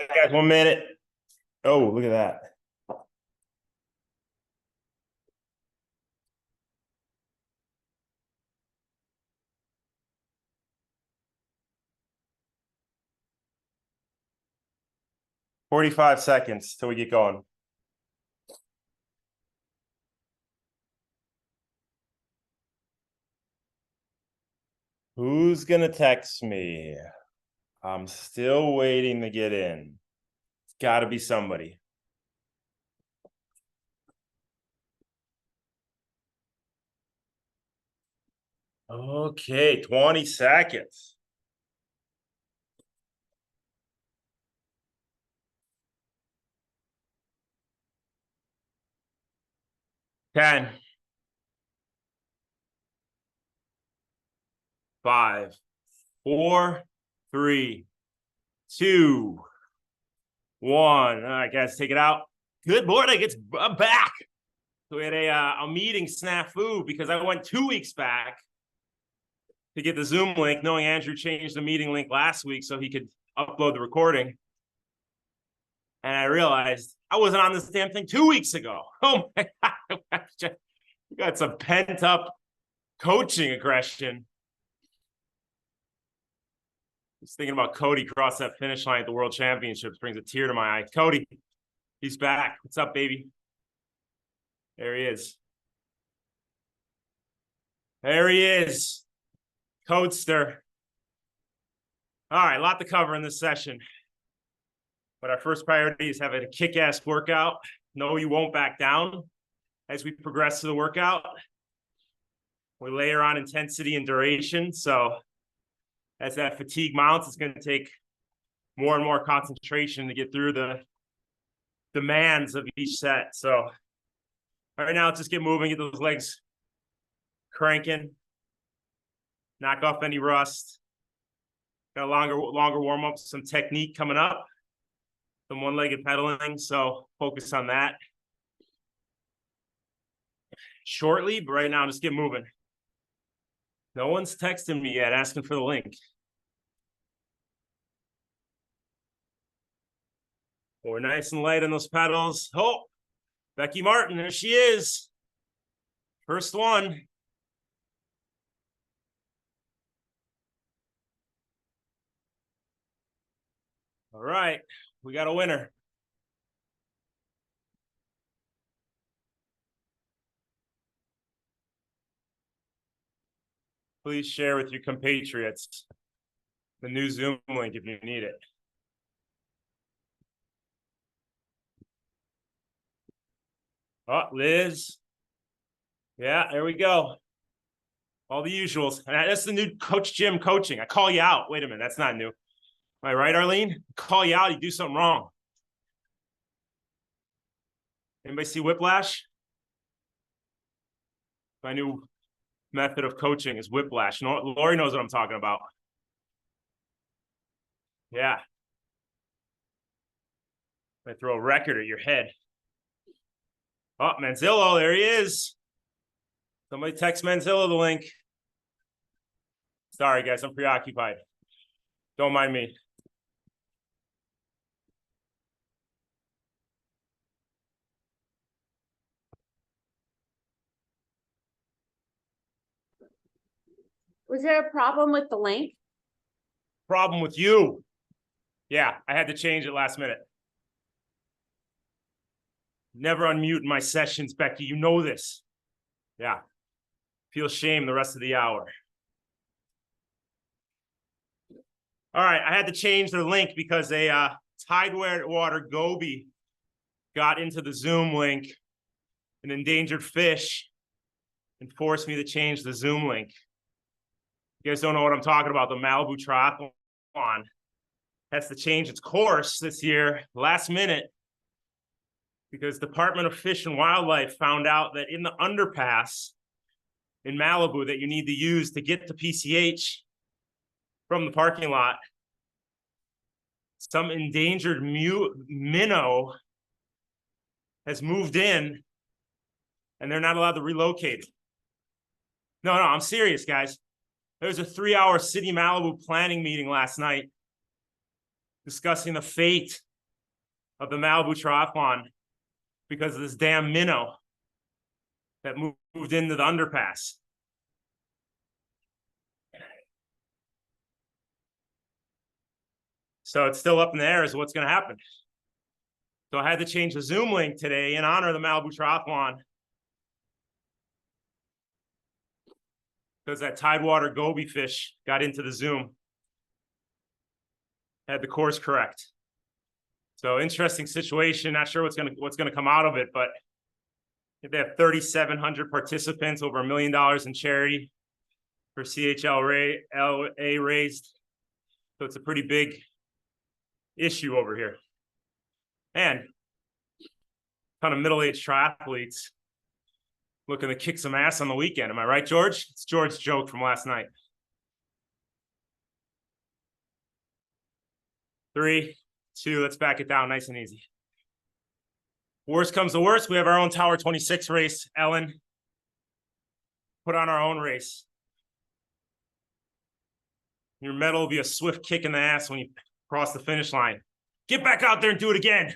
right, guys, 1 minute. Oh, look at that. "45 seconds till we get going." Who's gonna text me? I'm still waiting to get in. It's got to be somebody. Okay, 20 seconds. Ten, 5, 4, 3, 2, 1. All right, guys, take it out. Good morning. I'm back. So we had a meeting snafu because I went 2 weeks back to get the Zoom link, knowing Andrew changed the meeting link last week so he could upload the recording. And I realized I wasn't on this damn thing 2 weeks ago. Oh my God. We got some pent up coaching aggression. Just thinking about Cody cross that finish line at the World Championships brings a tear to my eye. Cody, he's back. What's up, baby? There he is. There he is. Codester. All right, a lot to cover in this session. But our first priority is having a kick-ass workout. No, you won't back down as we progress through the workout. We layer on intensity and duration. So as that fatigue mounts, it's going to take more and more concentration to get through the demands of each set. So right now, let's just get moving, get those legs cranking, knock off any rust. Got a longer warm-up, some technique coming up, some one-legged pedaling, so focus on that shortly, but right now, just get moving. No one's texting me yet asking for the link. We're nice and light on those pedals. Oh, Becky Martin, there she is. First one. All right, we got a winner. Please share with your compatriots the new Zoom link if you need it. Oh, Liz. Yeah, there we go. All the usuals. And that's the new Coach Jim coaching. I call you out. Wait a minute, that's not new. Am I right, Arlene? Call you out, you do something wrong. Anybody see Whiplash? My new method of coaching is Whiplash. Lori knows what I'm talking about. Yeah. I throw a record at your head. Oh, Manzillo, there he is. Somebody text Manzillo the link. Sorry, guys, I'm preoccupied. Don't mind me. Was there a problem with the link? Problem with you. Yeah, I had to change it last minute. Never unmute in my sessions, Becky. You know this. Yeah. Feel shame the rest of the hour. All right, I had to change the link because a Tidewater Goby got into the Zoom link, an endangered fish, and forced me to change the Zoom link. You guys don't know what I'm talking about. The Malibu Triathlon has to change its course this year, last minute, because Department of Fish and Wildlife found out that in the underpass in Malibu that you need to use to get to PCH from the parking lot, some endangered minnow has moved in and they're not allowed to relocate it. No, I'm serious, guys. There was a 3-hour City Malibu planning meeting last night discussing the fate of the Malibu Triathlon because of this damn minnow that moved into the underpass. So it's still up in the air as to what's going to happen. So I had to change the Zoom link today in honor of the Malibu Triathlon because that Tidewater goby fish got into the Zoom. Had the course correct. So interesting situation. Not sure what's gonna come out of it, but they have 3,700 participants, over $1 million in charity for CHLA raised. So it's a pretty big issue over here. And a ton of middle-aged triathletes looking to kick some ass on the weekend. Am I right, George? It's George's joke from last night. 3, 2, let's back it down nice and easy. Worst comes to worst, we have our own Tower 26 race. Ellen, put on our own race. Your medal will be a swift kick in the ass when you cross the finish line. Get back out there and do it again.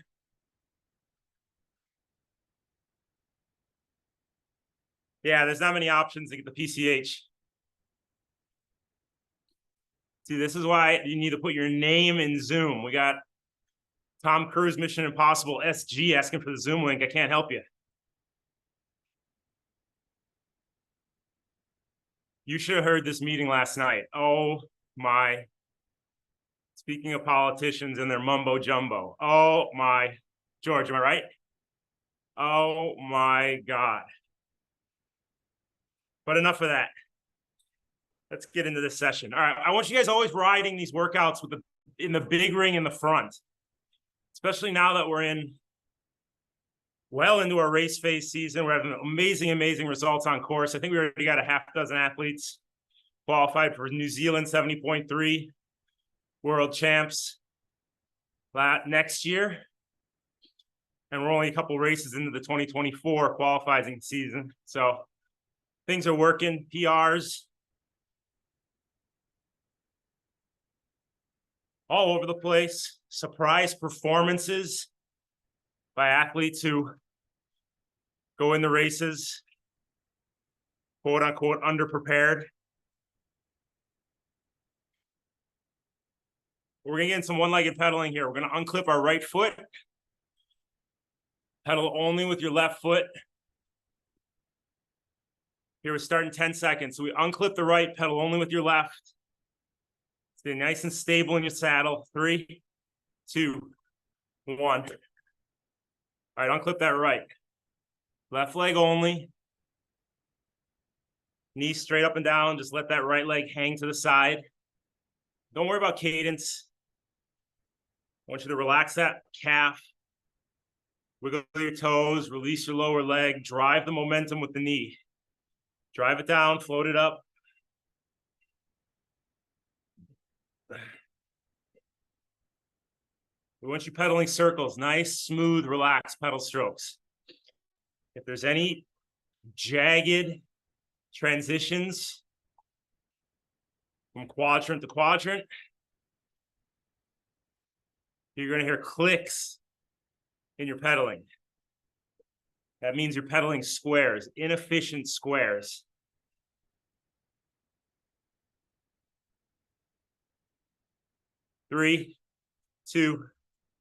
Yeah, there's not many options to get the PCH. See, this is why you need to put your name in Zoom. We got Tom Cruise Mission Impossible SG asking for the Zoom link. I can't help you. You should have heard this meeting last night. Oh my. Speaking of politicians and their mumbo jumbo. Oh my. George, am I right? Oh my God. But enough of that. Let's get into this session. All right, I want you guys always riding these workouts with in the big ring in the front, especially now that we're well into our race phase season. We're having amazing results on course. I think we already got a half dozen athletes qualified for New Zealand 70.3 world champs next year. And we're only a couple races into the 2024 qualifying season. So things are working, PRs all over the place, surprise performances by athletes who go in the races, quote unquote, underprepared. We're gonna get in some one-legged pedaling here. We're gonna unclip our right foot, pedal only with your left foot. Here we're starting 10 seconds. So we unclip the right, pedal only with your left. Stay nice and stable in your saddle. 3, 2, 1. All right, unclip that right. Left leg only. Knee straight up and down. Just let that right leg hang to the side. Don't worry about cadence. I want you to relax that calf. Wiggle your toes, release your lower leg, drive the momentum with the knee. Drive it down, float it up. We want you pedaling circles, nice, smooth, relaxed pedal strokes. If there's any jagged transitions from quadrant to quadrant, you're going to hear clicks in your pedaling. That means you're pedaling squares, inefficient squares. Three, 2,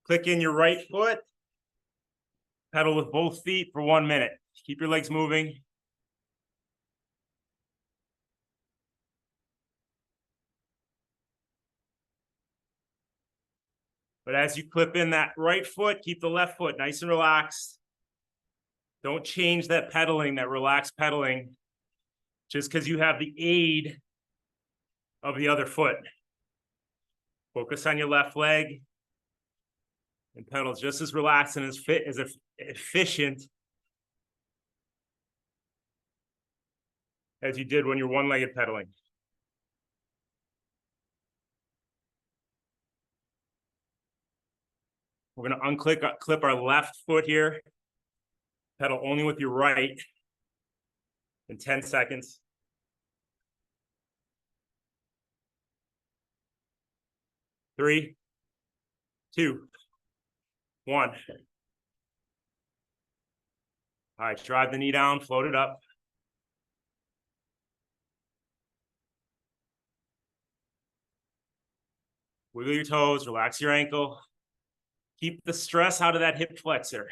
click in your right foot. Pedal with both feet for 1 minute. Keep your legs moving. But as you clip in that right foot, keep the left foot nice and relaxed. Don't change that pedaling, that relaxed pedaling, just because you have the aid of the other foot. Focus on your left leg and pedal just as relaxed and as efficient as you did when you're one-legged pedaling. We're going to clip our left foot here. Pedal only with your right in 10 seconds. 3, 2, one. All right, drive the knee down, float it up. Wiggle your toes, relax your ankle. Keep the stress out of that hip flexor.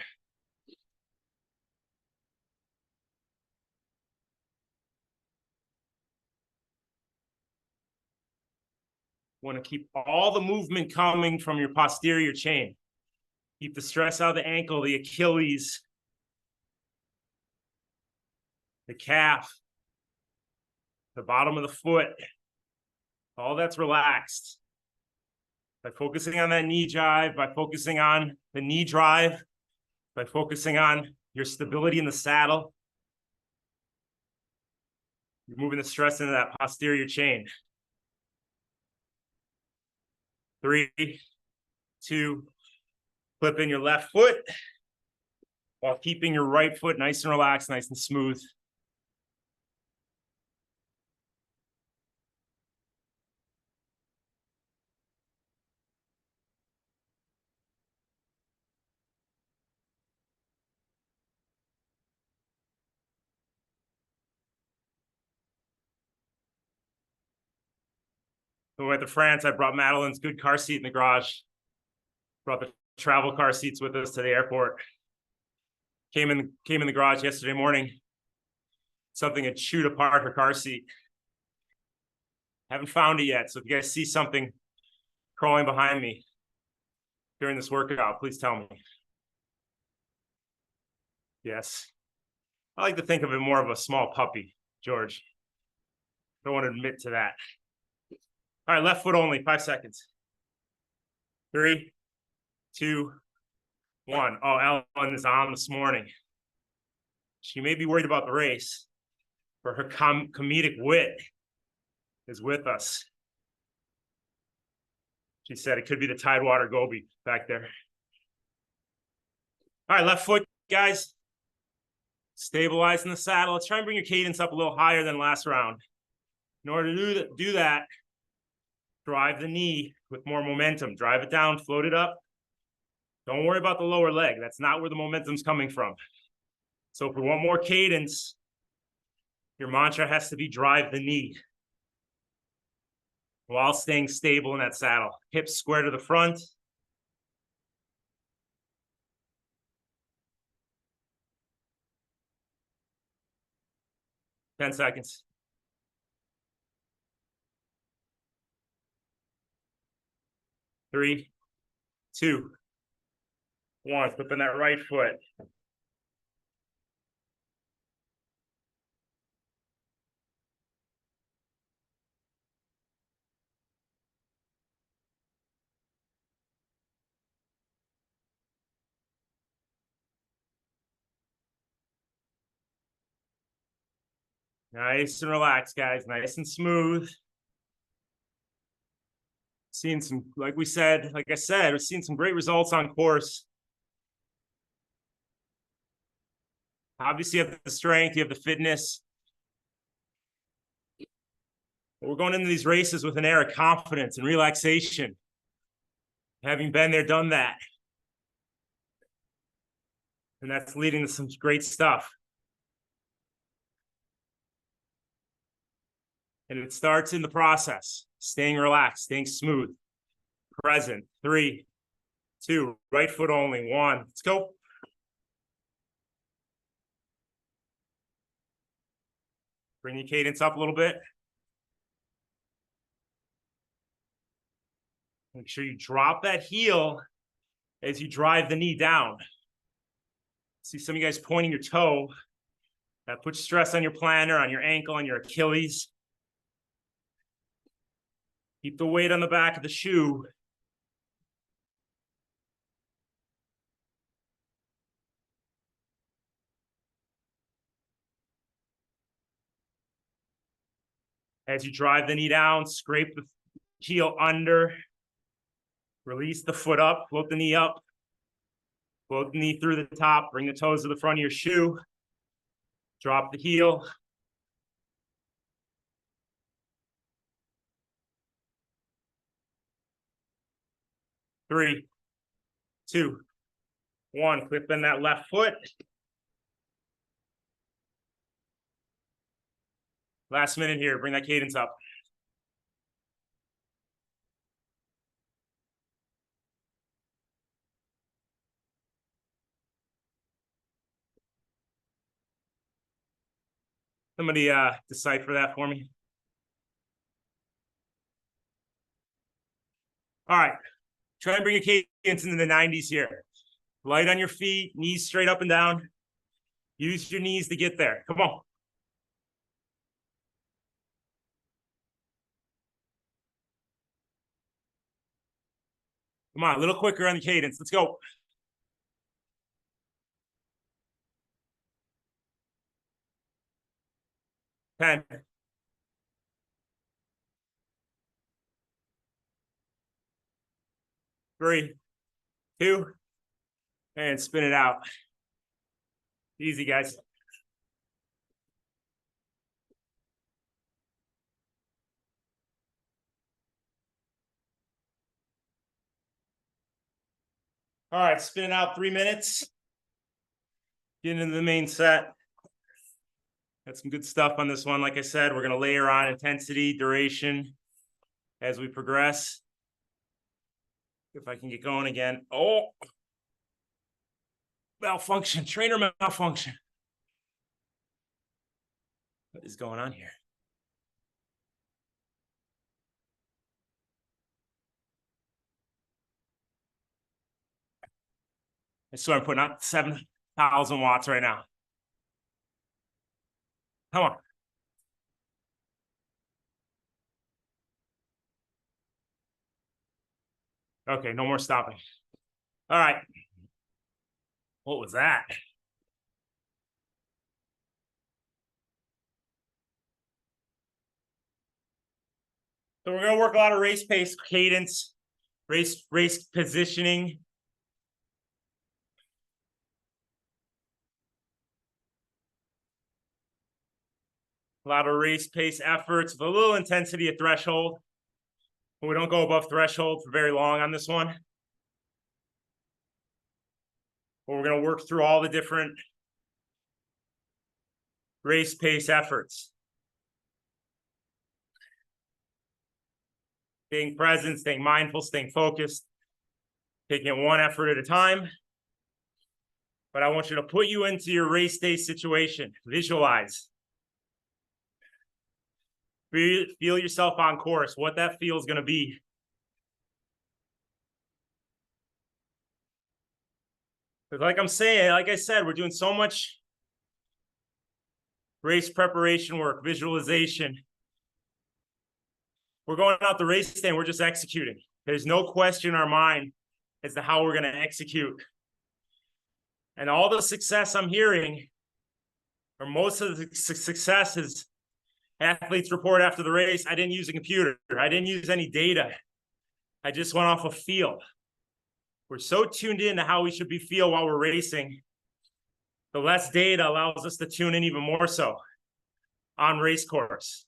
Want to keep all the movement coming from your posterior chain. Keep the stress out of the ankle, the Achilles, the calf, the bottom of the foot. All that's relaxed. By focusing on that knee drive, by focusing on the knee drive, by focusing on your stability in the saddle, you're moving the stress into that posterior chain. 3, 2, flip in your left foot while keeping your right foot nice and relaxed, nice and smooth. When we went to France, I brought Madeline's good car seat in the garage. Brought the travel car seats with us to the airport. Came in the garage yesterday morning. Something had chewed apart her car seat. Haven't found it yet. So if you guys see something crawling behind me during this workout, please tell me. Yes. I like to think of it more of a small puppy, George. Don't want to admit to that. All right, left foot only, 5 seconds. 3, 2, 1. Oh, Ellen is on this morning. She may be worried about the race, but her comedic wit is with us. She said it could be the Tidewater Goby back there. All right, left foot, guys. Stabilize in the saddle. Let's try and bring your cadence up a little higher than last round. In order to do that, drive the knee with more momentum. Drive it down, float it up. Don't worry about the lower leg. That's not where the momentum's coming from. So if we want more cadence, your mantra has to be drive the knee while staying stable in that saddle. Hips square to the front. Ten seconds. 3, 2, 1. Flipping that right foot. Nice and relaxed, guys. Nice and smooth. Seeing some, like I said, we're seeing some great results on course. Obviously, you have the strength, you have the fitness. But we're going into these races with an air of confidence and relaxation. Having been there, done that. And that's leading to some great stuff. And it starts in the process, staying relaxed, staying smooth, present. 3, 2, right foot only. 1, let's go. Bring your cadence up a little bit. Make sure you drop that heel as you drive the knee down. See some of you guys pointing your toe. That puts stress on your plantar, on your ankle, on your Achilles. Keep the weight on the back of the shoe. As you drive the knee down, scrape the heel under. Release the foot up, float the knee up. Float the knee through the top, bring the toes to the front of your shoe. Drop the heel. Three, 2, 1, clip in that left foot. Last minute here, bring that cadence up. Somebody decipher that for me. All right, try and bring a cadence into the 90s here. Light on your feet, knees straight up and down. Use your knees to get there. Come on. Come on, a little quicker on the cadence. Let's go. Ten. 3, 2, and spin it out. Easy, guys. All right, spin it out 3 minutes. Get into the main set. Got some good stuff on this one. Like I said, we're going to layer on intensity, duration as we progress. If I can get going again. Oh, malfunction, trainer malfunction. What is going on here? I swear I'm putting out 7,000 watts right now. Come on. Okay, no more stopping. All right. What was that? So we're gonna work a lot of race pace, cadence, race positioning. A lot of race pace efforts with a little intensity at threshold. But we don't go above threshold for very long on this one. But we're going to work through all the different race pace efforts. Staying present, staying mindful, staying focused, taking it one effort at a time. But I want you to put you into your race day situation. Visualize. Feel yourself on course, what that feels going to be. Because like I said, we're doing so much race preparation work, visualization. We're going out the race day and we're just executing. There's no question in our mind as to how we're going to execute. And all the success I'm hearing, or most of the success is athletes report after the race, I didn't use a computer. I didn't use any data. I just went off of feel. We're so tuned in to how we should be feel while we're racing. The less data allows us to tune in even more so on race course.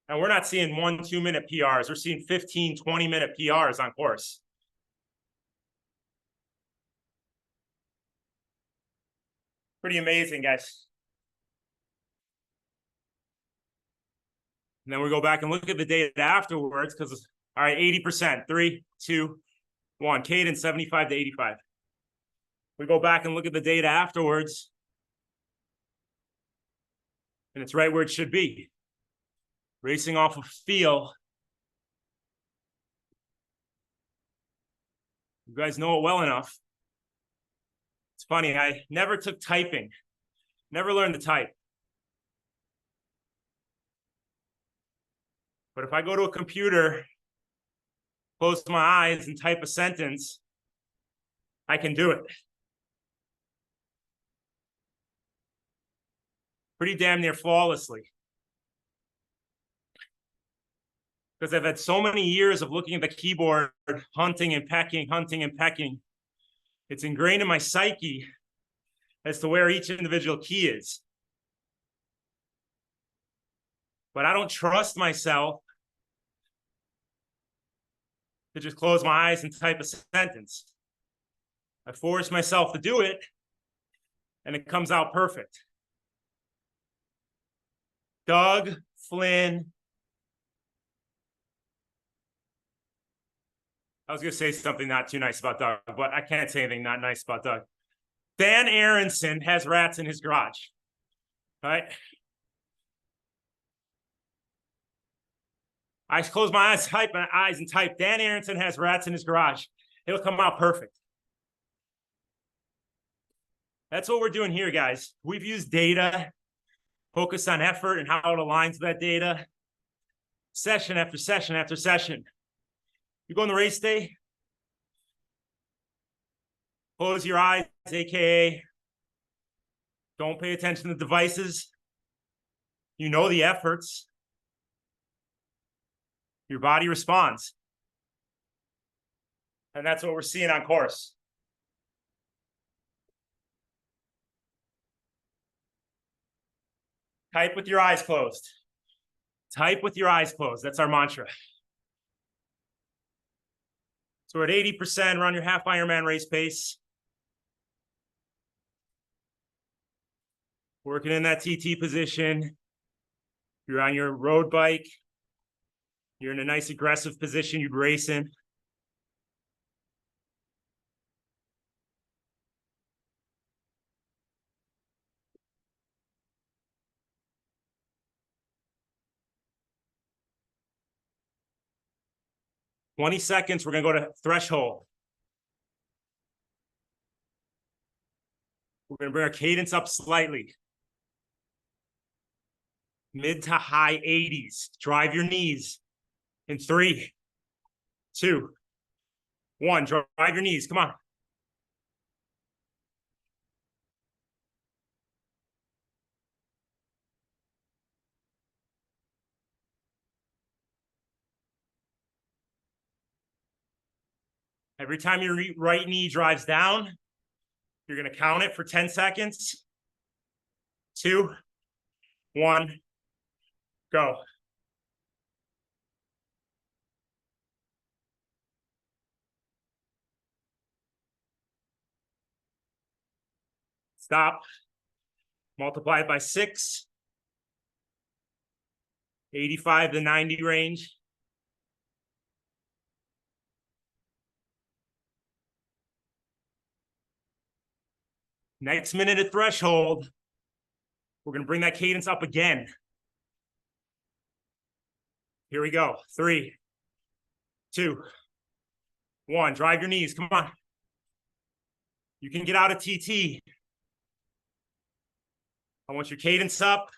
And we're not seeing 1-2 minute PRs. We're seeing 15, 20 minute PRs on course. Pretty amazing, guys. And then we go back and look at the data afterwards because, all right, 80%, 3, 2, 1, cadence 75 to 85. We go back and look at the data afterwards, and it's right where it should be. Racing off of feel. You guys know it well enough. It's funny, I never took typing, never learned to type. But if I go to a computer, close my eyes and type a sentence, I can do it. Pretty damn near flawlessly. Because I've had so many years of looking at the keyboard, hunting and pecking. It's ingrained in my psyche as to where each individual key is. But I don't trust myself to just close my eyes and type a sentence. I force myself to do it, and it comes out perfect. Doug Flynn. I was going to say something not too nice about Doug, but I can't say anything not nice about Doug. Dan Aronson has rats in his garage. All right. I close my eyes, and type, Dan Aronson has rats in his garage. It'll come out perfect. That's what we're doing here, guys. We've used data, focused on effort and how it aligns with that data, session after session after session. You go on the race day, close your eyes, AKA don't pay attention to devices. You know the efforts. Your body responds. And that's what we're seeing on course. Type with your eyes closed. Type with your eyes closed. That's our mantra. So we're at 80%. We're on your half Ironman race pace. Working in that TT position. You're on your road bike. You're in a nice aggressive position. You'd race in. "20 seconds, we're gonna go to threshold. We're gonna bring our cadence up slightly. Mid to high 80s. Drive your knees. In 3, 2, 1. Drive your knees. Come on. Every time your right knee drives down, you're going to count it for 10 seconds. 2, 1, go. Stop. Multiply it by 6. 85 to 90 range. Next minute at threshold, we're going to bring that cadence up again. Here we go. 3, 2, 1. Drive your knees. Come on. You can get out of TT. I want your cadence up.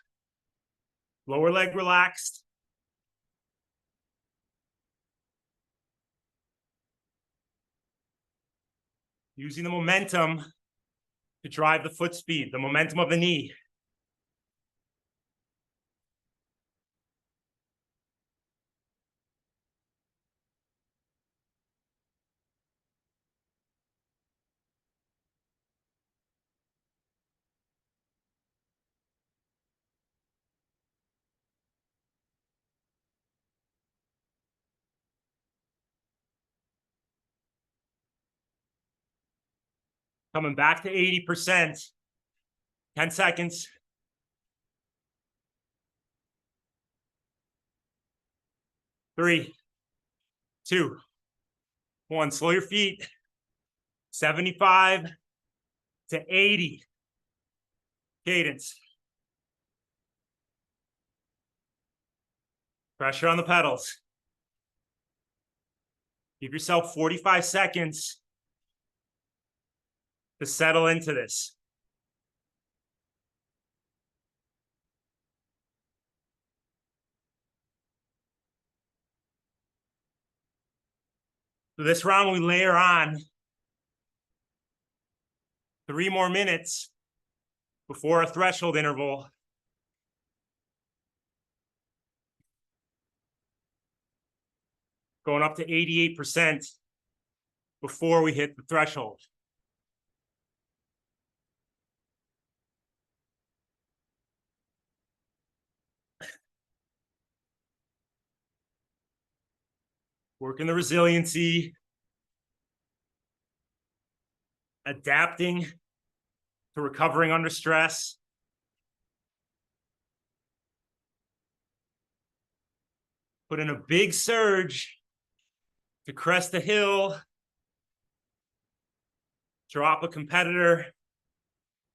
Lower leg relaxed. Using the momentum to drive the foot speed, the momentum of the knee. Coming back to 80%. 10 seconds. 3, 2, 1. Slow your feet. 75 to 80. Cadence. Pressure on the pedals. Give yourself 45 seconds to settle into this. So this round, we layer on 3 more minutes before a threshold interval. Going up to 88% before we hit the threshold. Working the resiliency, adapting to recovering under stress. Put in a big surge to crest the hill, drop a competitor,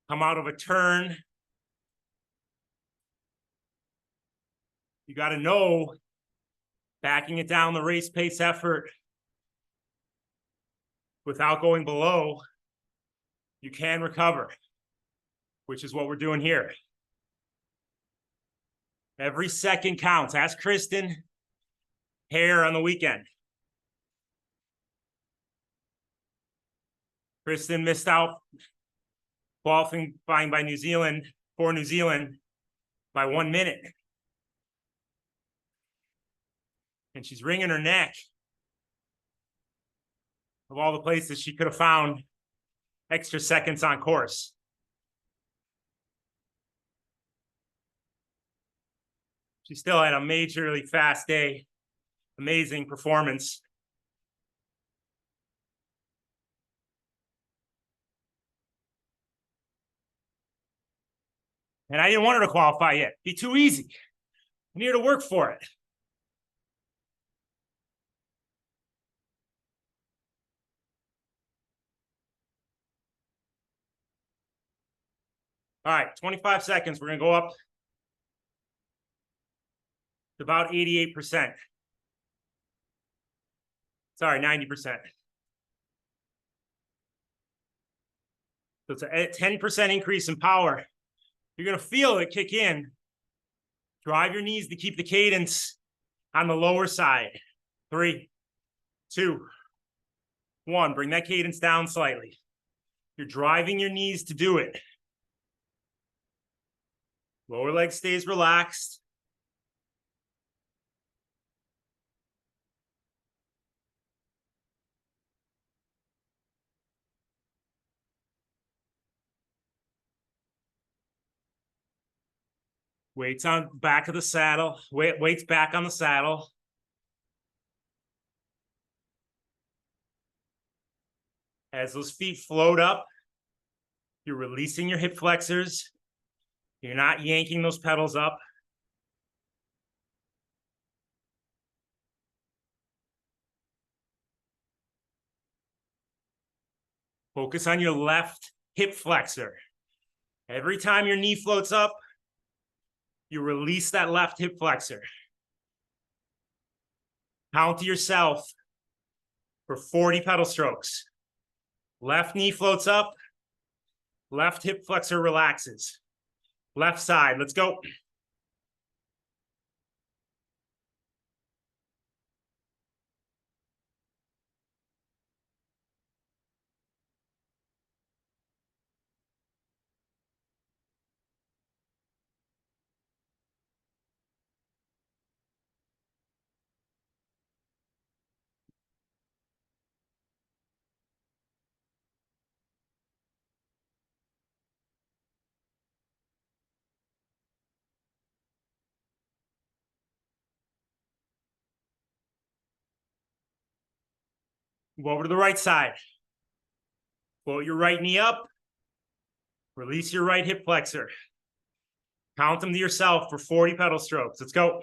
come out of a turn. You got to know, backing it down the race pace effort without going below, you can recover, which is what we're doing here. Every second counts. Ask Kristen Hare on the weekend. Kristen missed out qualifying by New Zealand for New Zealand by 1 minute. And she's wringing her neck of all the places she could have found extra seconds on course. She still had a majorly fast day. Amazing performance. And I didn't want her to qualify yet. Be too easy. I need her to work for it. All right, 25 seconds. We're going to go up to about 88%. Sorry, 90%. So it's a 10% increase in power. You're going to feel it kick in. Drive your knees to keep the cadence on the lower side. 3, 2, 1. Bring that cadence down slightly. You're driving your knees to do it. Lower leg stays relaxed. Weights on back of the saddle. Weights back on the saddle. As those feet float up, you're releasing your hip flexors. You're not yanking those pedals up. Focus on your left hip flexor. Every time your knee floats up, you release that left hip flexor. Count to yourself for 40 pedal strokes. Left knee floats up, left hip flexor relaxes. Left side, let's go. Move over to the right side. Float your right knee up. Release your right hip flexor. Count them to yourself for 40 pedal strokes. Let's go.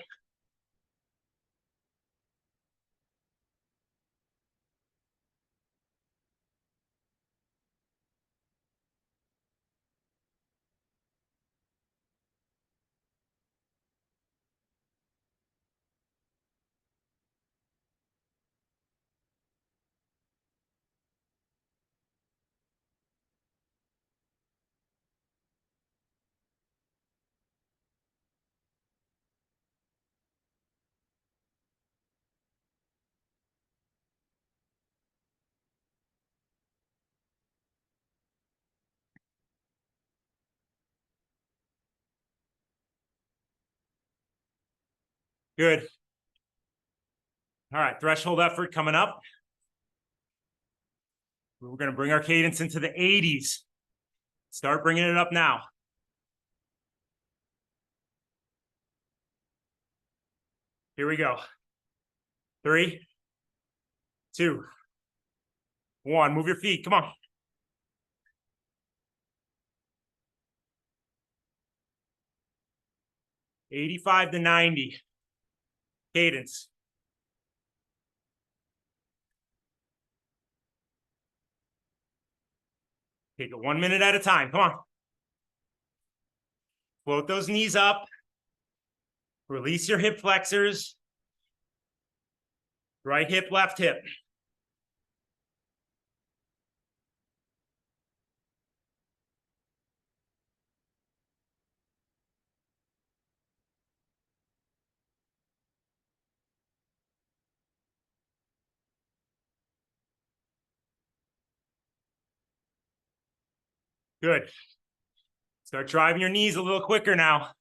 Good. All right, threshold effort coming up. We're going to bring our cadence into the 80s. Start bringing it up now. Here we go. 3, 2, 1. Move your feet. Come on. $85 to $90. Cadence. Take it 1 minute at a time. Come on. Float those knees up. Release your hip flexors. Right hip, left hip. Good. Start driving your knees a little quicker now.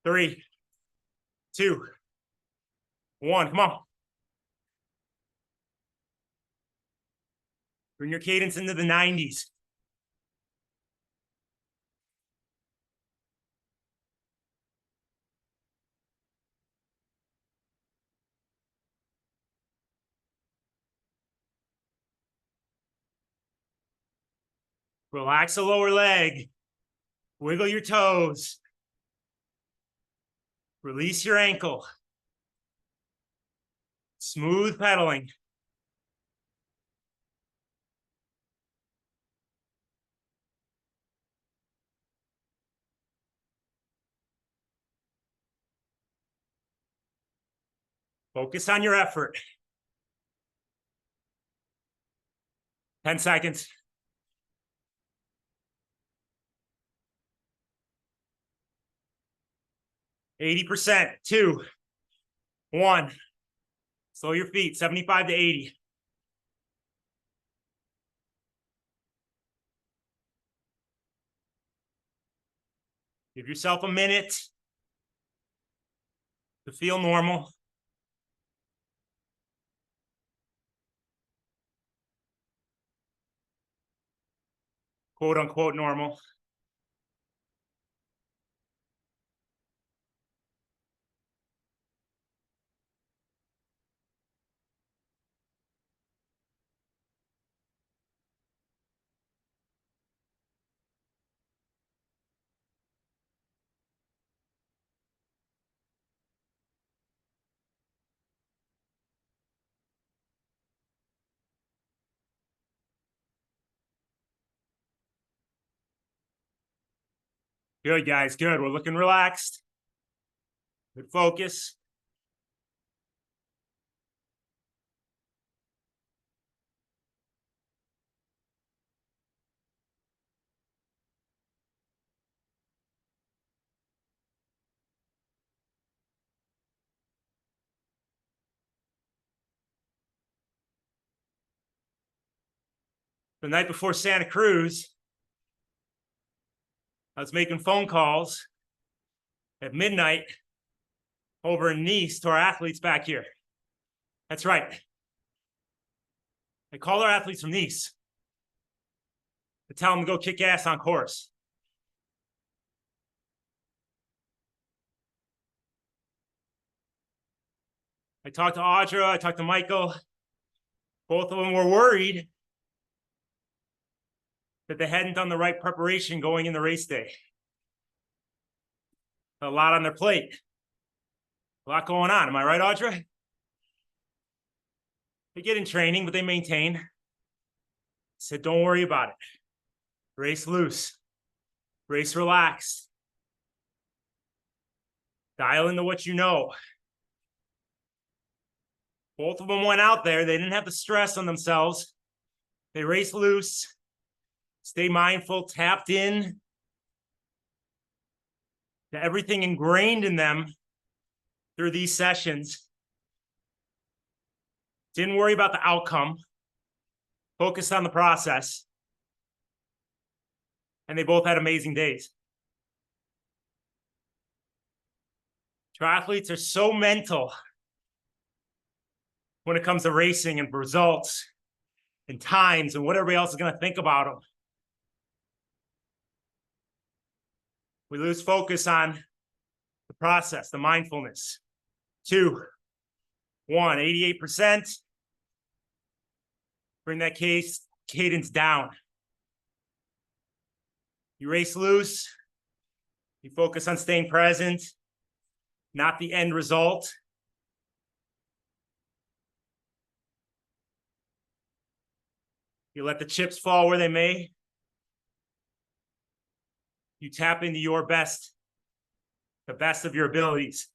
3, 2, 1. Come on. Bring your cadence into the 90s. Relax the lower leg. Wiggle your toes. Release your ankle. Smooth pedaling. Focus on your effort. 10 seconds. %, 2, 1. Slow your feet, 75 to 80. Give yourself a minute to feel normal. Quote unquote normal. Good, guys, good. We're looking relaxed. Good focus. The night before Santa Cruz, I was making phone calls at midnight over in Nice to our athletes back here. That's right. I call our athletes from Nice to tell them to go kick ass on course. I talked to Audra, I talked to Michael. Both of them were worried that they hadn't done the right preparation going in the race day. A lot on their plate. A lot going on. Am I right, Audra? They get in training, but they maintain. I said, don't worry about it. Race loose. Race relaxed. Dial into what you know. Both of them went out there. They didn't have the stress on themselves. They raced loose. Stay mindful, tapped in to everything ingrained in them through these sessions. Didn't worry about the outcome. Focused on the process. And they both had amazing days. Triathletes are so mental when it comes to racing and results and times and what everybody else is going to think about them. We lose focus on the process, the mindfulness. 2, 1, 88%. Bring that cadence down. You race loose. You focus on staying present, not the end result. You let the chips fall where they may. You tap into your best, the best of your abilities.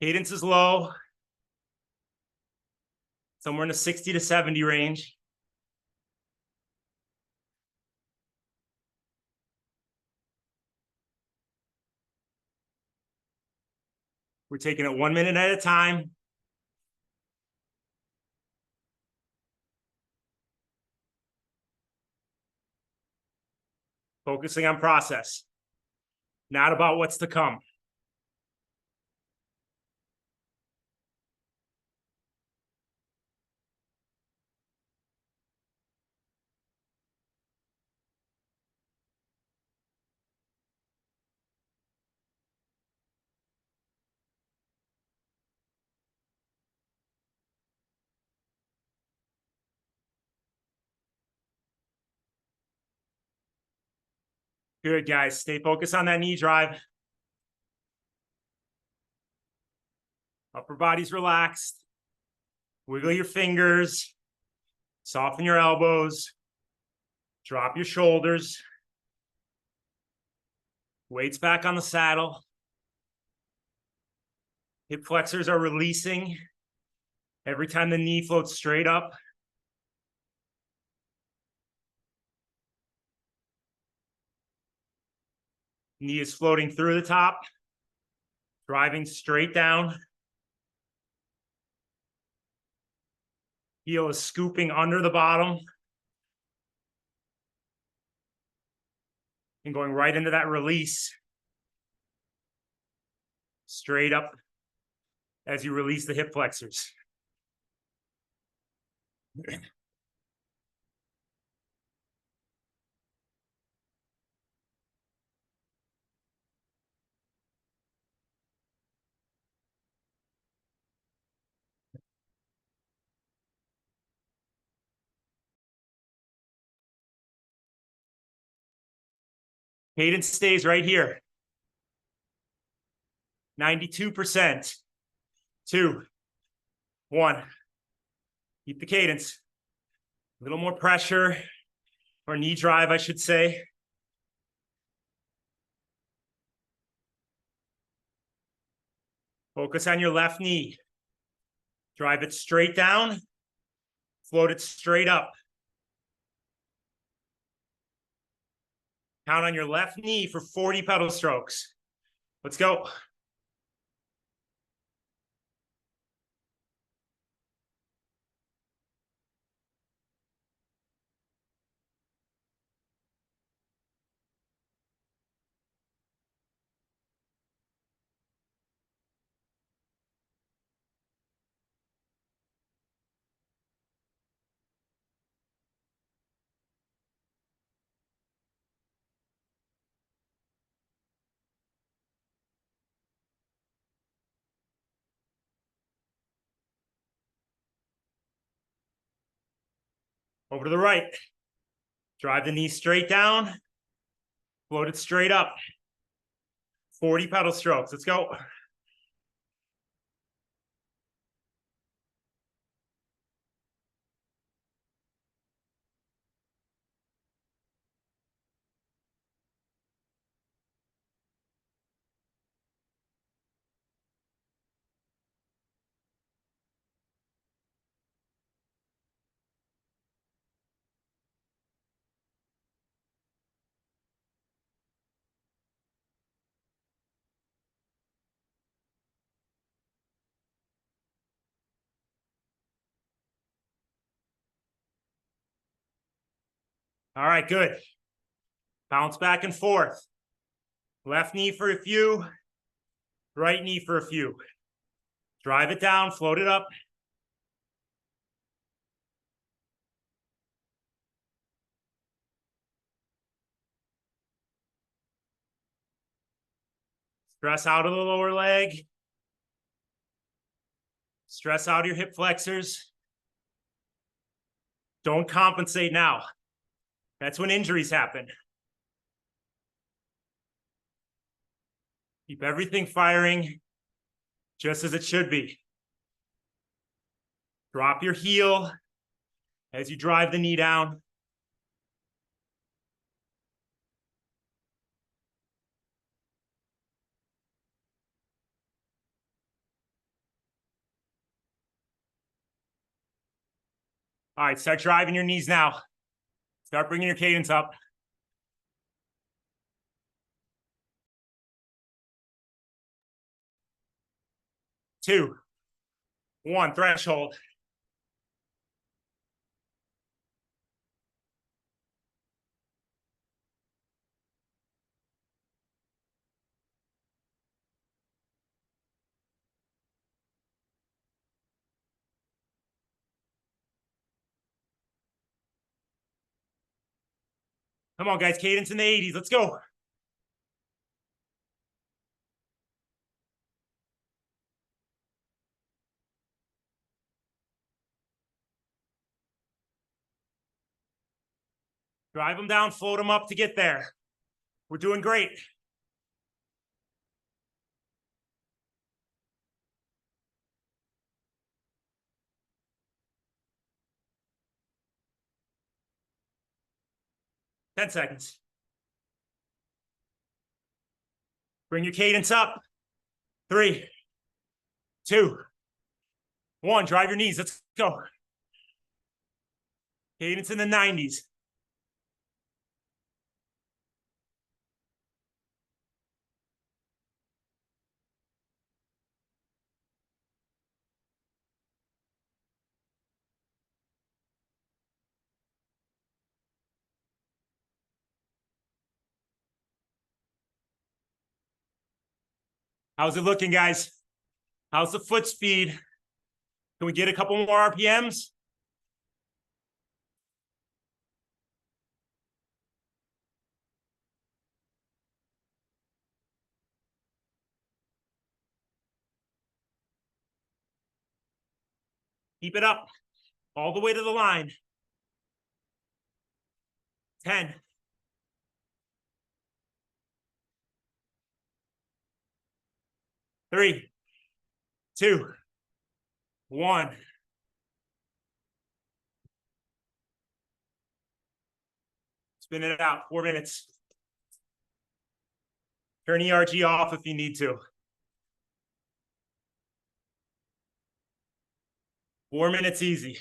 Cadence is low, somewhere in the 60 to 70 range. We're taking it 1 minute at a time. Focusing on process, not about what's to come. Good, guys. Stay focused on that knee drive. Upper body's relaxed. Wiggle your fingers. Soften your elbows. Drop your shoulders. Weights back on the saddle. Hip flexors are releasing every time the knee floats straight up. Knee is floating through the top, driving straight down. Heel is scooping under the bottom and going right into that release. Straight up as you release the hip flexors. Cadence stays right here. 92%. 2, 1. Keep the cadence. A little more pressure, or knee drive, I should say. Focus on your left knee. Drive it straight down. Float it straight up. Count on your left knee for 40 pedal strokes. Let's go. Over to the right. Drive the knee straight down. Float it straight up. 40 pedal strokes. Let's go. All right, good. Bounce back and forth. Left knee for a few, right knee for a few. Drive it down, float it up. Stress out of the lower leg. Stress out of your hip flexors. Don't compensate now. That's when injuries happen. Keep everything firing just as it should be. Drop your heel as you drive the knee down. All right, start driving your knees now. Start bringing your cadence up. Two, one, threshold. Come on, guys, cadence in the 80s. Let's go. Drive them down, float them up to get there. We're doing great. Ten seconds. Bring your cadence up. 3, 2, 1. Drive your knees. Let's go. Cadence in the 90s. How's it looking, guys? How's the foot speed? Can we get a couple more RPMs? Keep it up all the way to the line. 10. 3, 2, 1. Spin it out. 4 minutes. Turn ERG off if you need to. 4 minutes easy.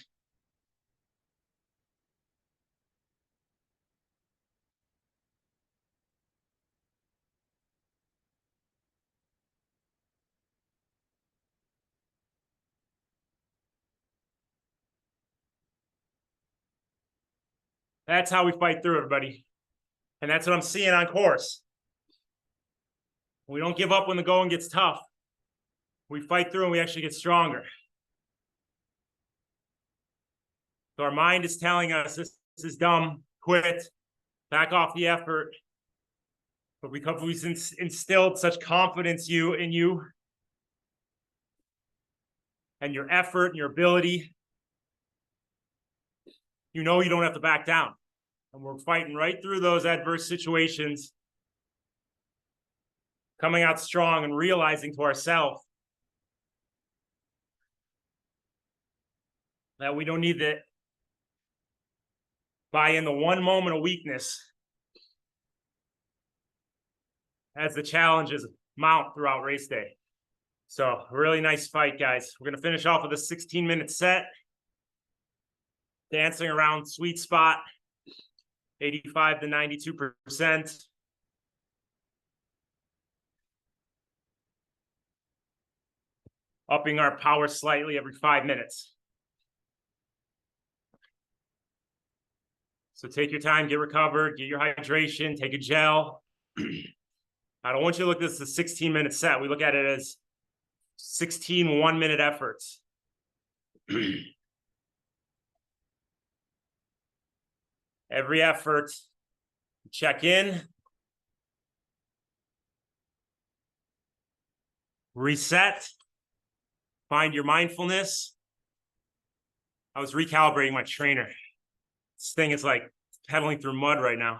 That's how we fight through, everybody. And that's what I'm seeing on course. We don't give up when the going gets tough. We fight through and we actually get stronger. So our mind is telling us this is dumb, quit, back off the effort. But because we've instilled such confidence in you and your effort and your ability, you know you don't have to back down. And we're fighting right through those adverse situations, coming out strong and realizing to ourselves that we don't need to buy in the one moment of weakness as the challenges mount throughout race day. So a really nice fight, guys. We're going to finish off with a 16-minute set. Dancing around sweet spot, 85 to 92%. Upping our power slightly every 5 minutes. So take your time, get recovered, get your hydration, take a gel. I don't want you to look at this as a 16-minute set. We look at it as 16 one-minute efforts. Every effort, check in, reset, find your mindfulness. I was recalibrating my trainer. This thing is like pedaling through mud right now.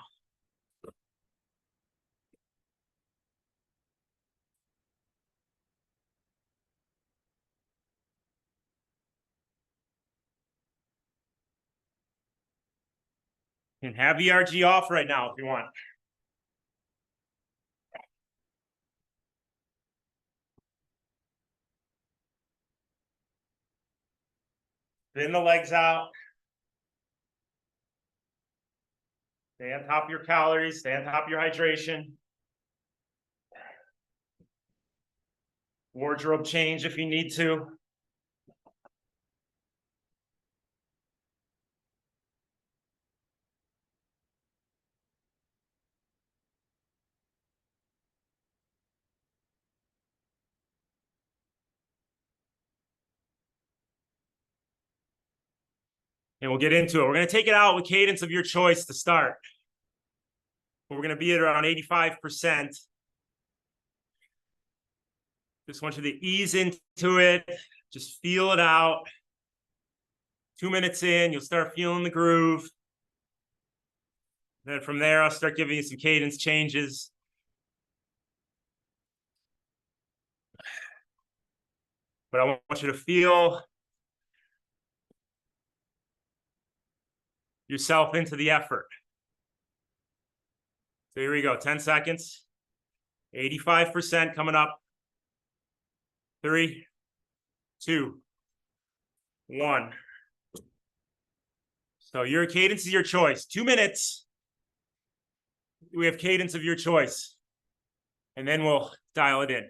And have ERG off right now if you want. Thin the legs out. Stay on top of your calories, stay on top of your hydration. Wardrobe change if you need to. And we'll get into it. We're going to take it out with cadence of your choice to start. We're going to be at around 85%. Just want you to ease into it. Just feel it out. 2 minutes in, you'll start feeling the groove. Then from there, I'll start giving you some cadence changes. But I want you to feel yourself into the effort. So here we go, 10 seconds. 85% coming up. 3, 2, 1. So your cadence is your choice. 2 minutes. We have cadence of your choice. And then we'll dial it in.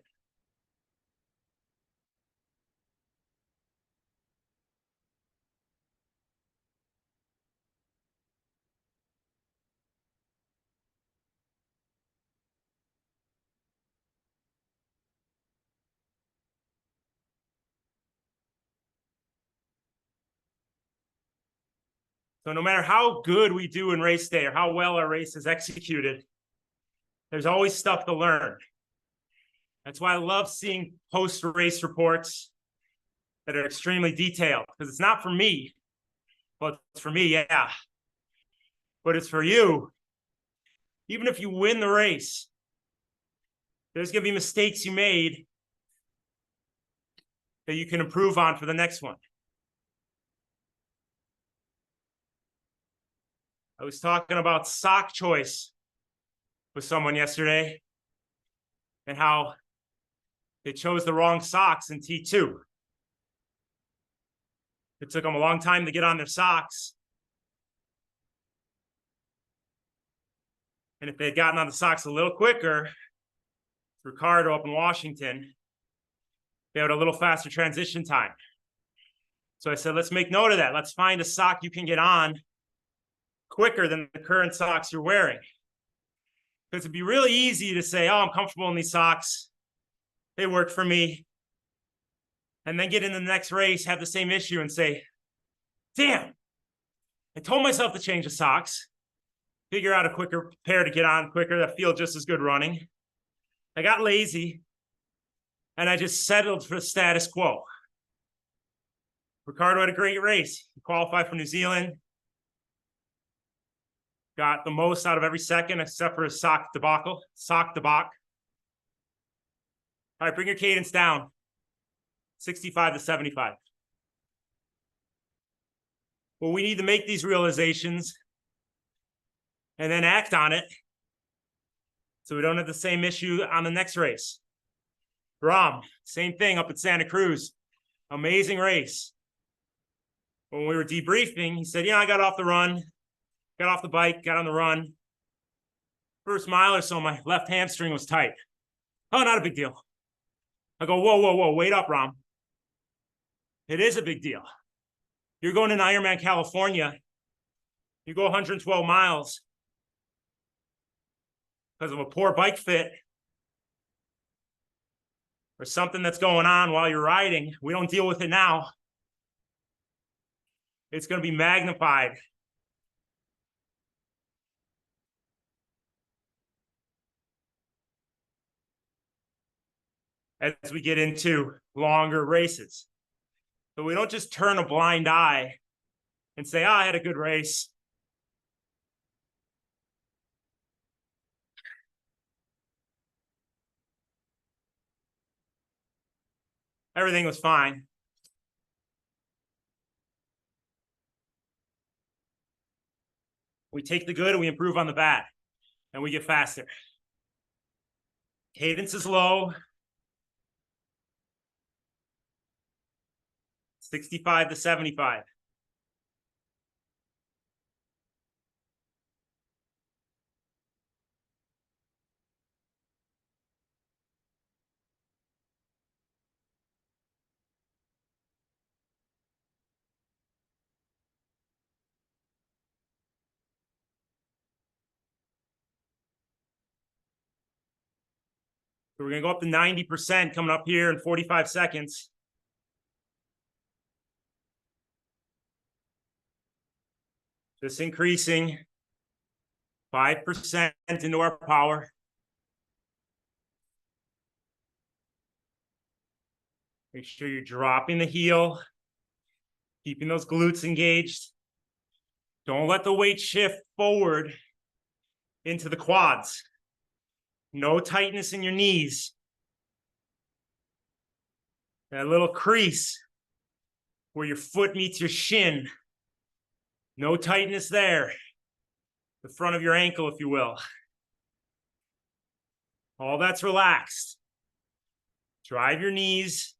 So no matter how good we do in race day or how well our race is executed, there's always stuff to learn. That's why I love seeing post-race reports that are extremely detailed, because it's not for me. Well, it's for me, yeah. But it's for you. Even if you win the race, there's going to be mistakes you made that you can improve on for the next one. I was talking about sock choice with someone yesterday and how they chose the wrong socks in T2. It took them a long time to get on their socks. And if they had gotten on the socks a little quicker, Ricardo up in Washington, they had a little faster transition time. So I said, let's make note of that. Let's find a sock you can get on quicker than the current socks you're wearing. Because it'd be really easy to say, oh, I'm comfortable in these socks. They work for me. And then get into the next race, have the same issue and say, damn, I told myself to change the socks, figure out a quicker pair to get on quicker that feel just as good running. I got lazy and I just settled for the status quo. Ricardo had a great race. He qualified for New Zealand. Got the most out of every second except for his sock debacle. All right, bring your cadence down. 65 to 75. Well, we need to make these realizations and then act on it so we don't have the same issue on the next race. Ram, same thing up at Santa Cruz. Amazing race. When we were debriefing, he said, yeah, I got off the run, got off the bike, got on the run. First mile or so, my left hamstring was tight. Oh, not a big deal. I go, whoa, wait up, Ram. It is a big deal. You're going to Ironman California. You go 112 miles because of a poor bike fit or something that's going on while you're riding, we don't deal with it now. It's going to be magnified. As we get into longer races. So we don't just turn a blind eye and say, oh, I had a good race. Everything was fine. We take the good and we improve on the bad, and we get faster. Cadence is low. 65 to 75. So we're going to go up to 90% coming up here in 45 seconds. Just increasing 5% into our power. Make sure you're dropping the heel, keeping those glutes engaged. Don't let the weight shift forward into the quads. No tightness in your knees. That little crease where your foot meets your shin. No tightness there. The front of your ankle, if you will. All that's relaxed. Drive your knees.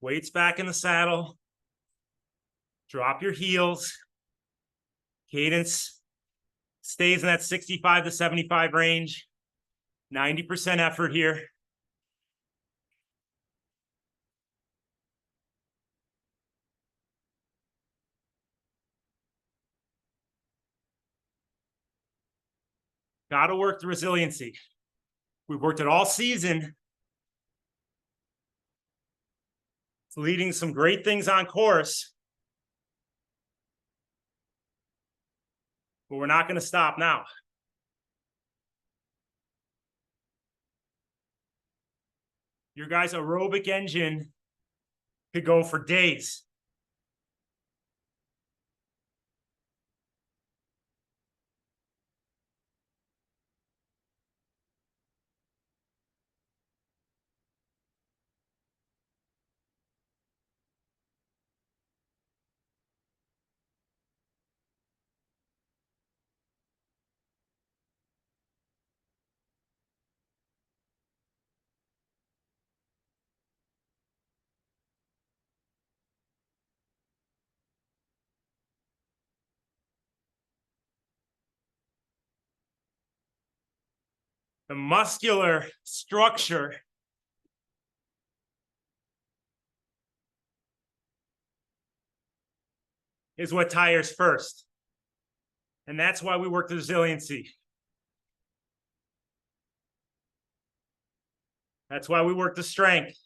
Weights back in the saddle. Drop your heels. Cadence stays in that 65 to 75 range. 90% effort here. Got to work the resiliency. We've worked it all season. It's leading some great things on course. But we're not going to stop now. Your guys' aerobic engine could go for days. The muscular structure is what tires first. And that's why we work the resiliency. That's why we work the strength.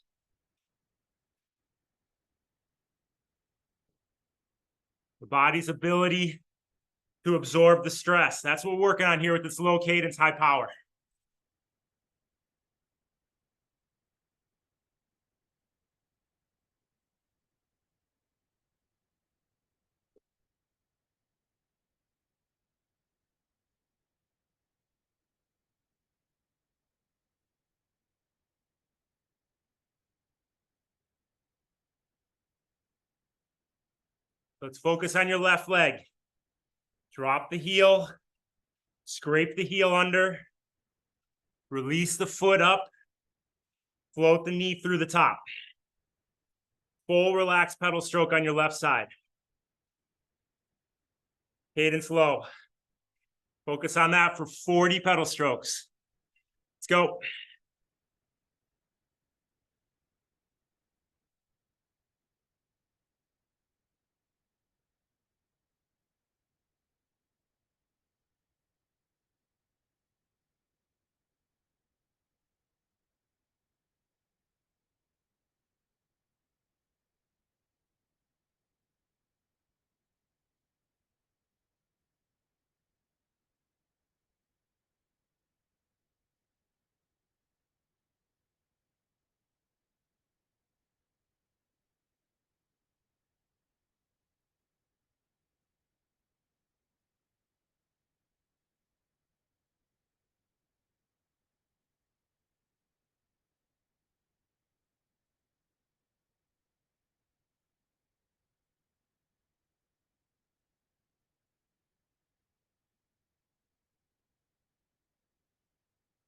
The body's ability to absorb the stress. That's what we're working on here with this low cadence, high power. Let's focus on your left leg. Drop the heel, scrape the heel under, release the foot up, float the knee through the top. Full relaxed pedal stroke on your left side. Cadence low. Focus on that for 40 pedal strokes. Let's go.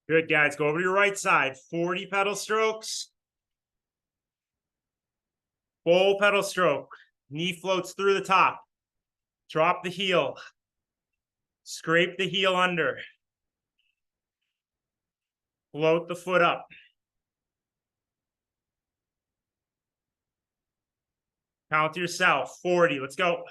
Good, guys. Go over to your right side. 40 pedal strokes. Full pedal stroke. Knee floats through the top. Drop the heel. Scrape the heel under. Float the foot up. Count to yourself. 40. Let's go.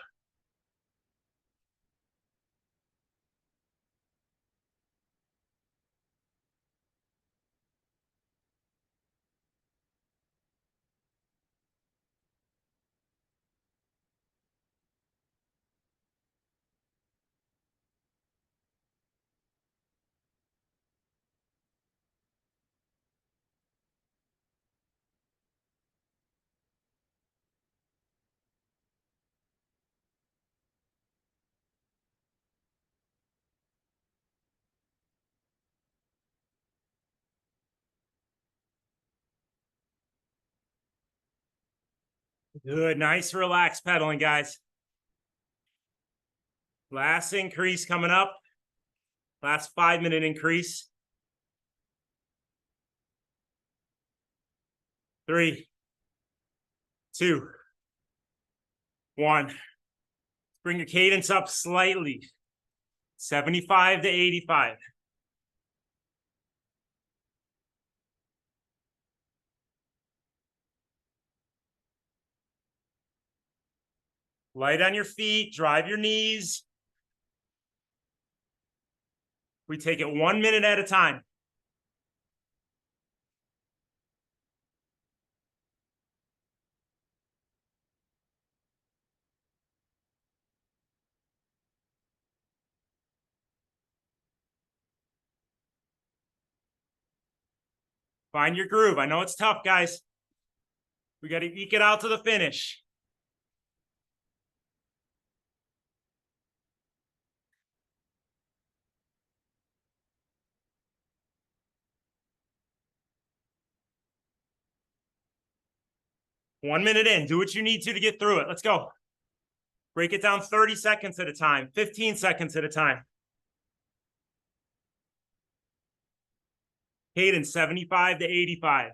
Good. Nice, relaxed pedaling, guys. Last increase coming up. Last 5-minute increase. 3, 2, 1. Bring your cadence up slightly. 75 to 85. Light on your feet, drive your knees. We take it 1 minute at a time. Find your groove. I know it's tough, guys. We got to eke it out to the finish. One minute in. Do what you need to get through it. Let's go. Break it down 30 seconds at a time, 15 seconds at a time. Cadence 75 to 85.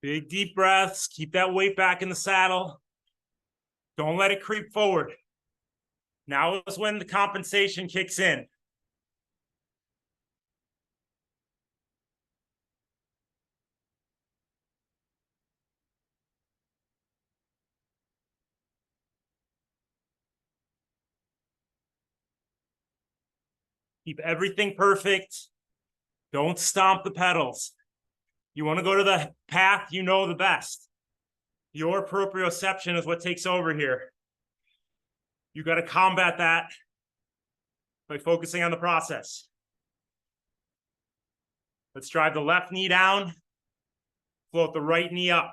Big deep breaths. Keep that weight back in the saddle. Don't let it creep forward. Now is when the compensation kicks in. Keep everything perfect. Don't stomp the pedals. You want to go to the path you know the best. Your proprioception is what takes over here. You got to combat that by focusing on the process. Let's drive the left knee down. Float the right knee up.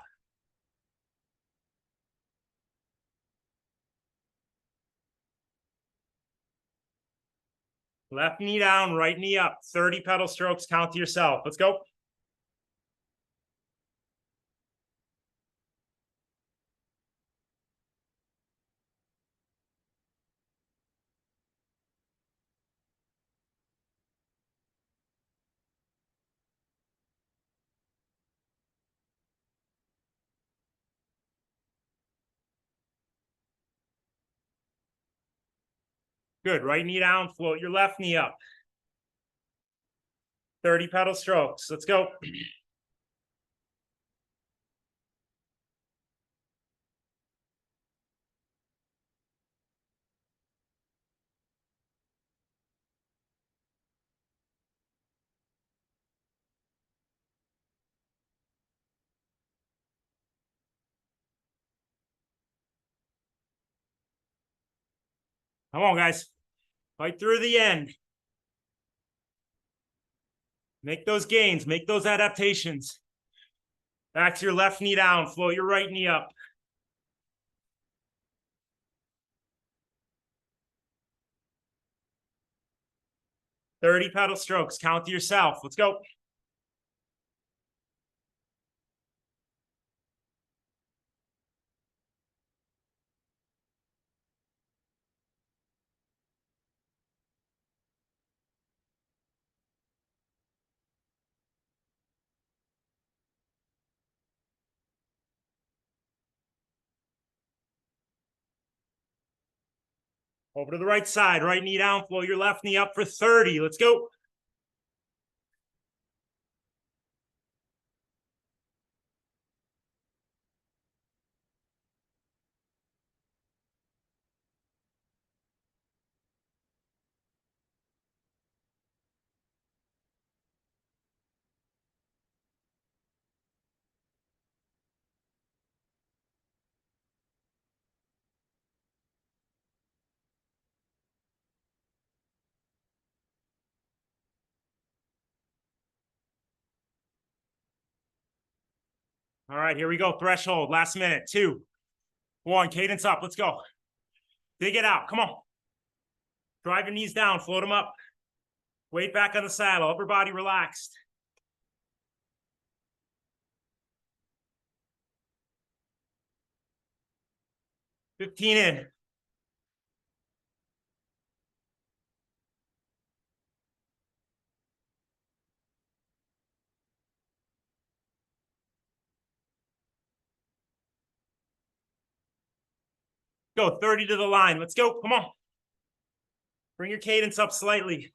Left knee down, right knee up. 30 pedal strokes, count to yourself. Let's go. Good, right knee down, float your left knee up. 30 pedal strokes, let's go. Come on, guys. Fight through the end. Make those gains, make those adaptations. Back to your left knee down, float your right knee up. Thirty pedal strokes, count to yourself. Let's go. Over to the right side, right knee down, float your left knee up for 30. Let's go. All right, here we go. Threshold, last minute. 2, 1, cadence up. Let's go. Dig it out. Come on. Drive your knees down, float them up. Weight back on the saddle, upper body relaxed. $15 in. Go 30 to the line. Let's go. Come on. Bring your cadence up slightly.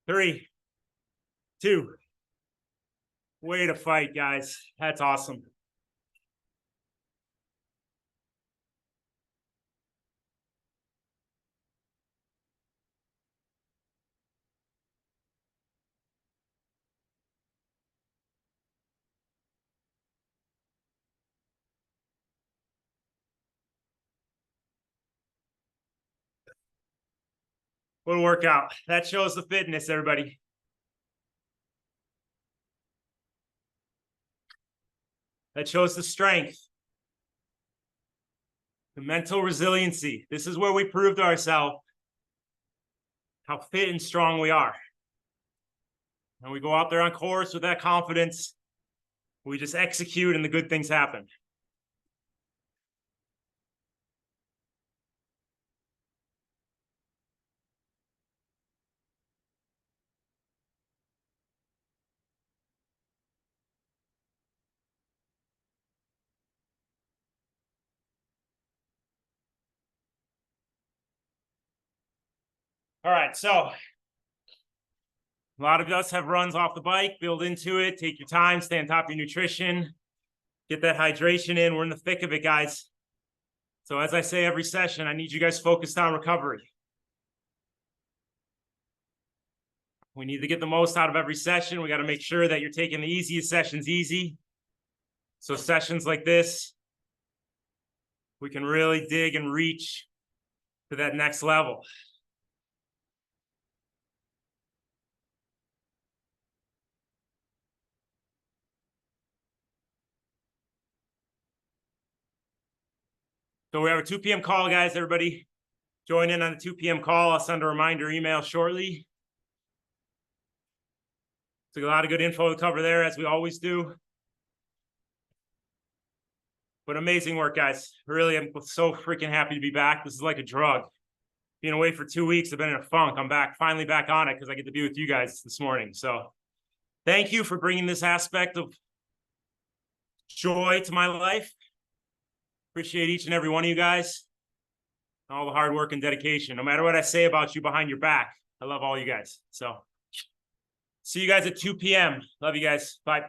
Three, 2. Way to fight, guys. That's awesome. What a workout. That shows the fitness, everybody. That shows the strength, the mental resiliency. This is where we prove to ourselves how fit and strong we are. And we go out there on course with that confidence. We just execute and the good things happen. All right, so a lot of us have runs off the bike, build into it, take your time, stay on top of your nutrition, get that hydration in. We're in the thick of it, guys. So as I say every session, I need you guys focused on recovery. We need to get the most out of every session. We got to make sure that you're taking the easiest sessions easy. So sessions like this, we can really dig and reach to that next level. So we have a 2 p.m. call, guys. Everybody join in on the 2 p.m. call. I'll send a reminder email shortly. Took a lot of good info to cover there, as we always do. But amazing work, guys. Really, I'm so freaking happy to be back. This is like a drug. Being away for 2 weeks, I've been in a funk. I'm back, finally back on it because I get to be with you guys this morning. So thank you for bringing this aspect of joy to my life. Appreciate each and every one of you guys. All the hard work and dedication. No matter what I say about you behind your back, I love all you guys. So see you guys at 2 p.m. Love you guys. Bye.